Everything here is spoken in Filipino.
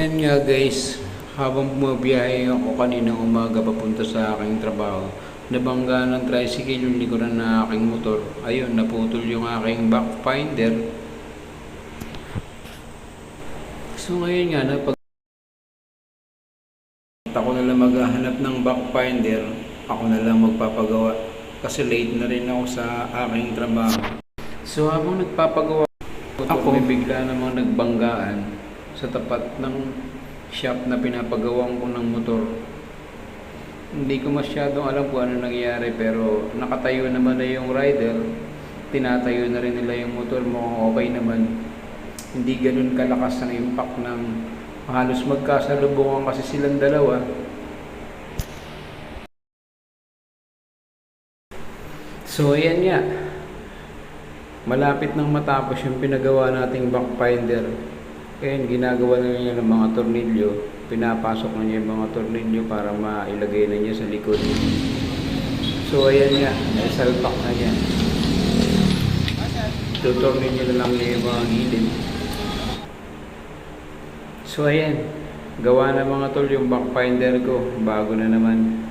Ayan nga guys, habang bumabiyahe ako kaninang umaga papunta sa aking trabaho, nabangga ng tricycle yung likuran ng aking motor. Ayun, naputol yung aking back finder. So ngayon nga, napag ako na lang maghahanap ng back finder, ako na lang magpapagawa. Kasi late na rin ako sa aking trabaho. So habang nagpapagawa ako, may bigla namang nagbanggaan sa tapat ng shop na pinapagawan ko ng motor. Hindi ko masyadong alam kung ano nangyayari, pero nakatayo naman na yung rider, tinatayo na rin nila yung motor mo, okay naman. Hindi ganun kalakas ang impact ng halos magkasalubungan kasi silang dalawa. So ayan nga, malapit nang matapos yung pinagawa nating back finder. Kaya ginagawa na niya ng mga tornilyo, pinapasok na niya yung mga tornilyo para mailagay na niya sa likod. So ayan nga, naisalpak na niya. Tutornilyo na lang niya yung mga gilid. So ayan, gawa na mga tol yung back finder ko, bago na naman.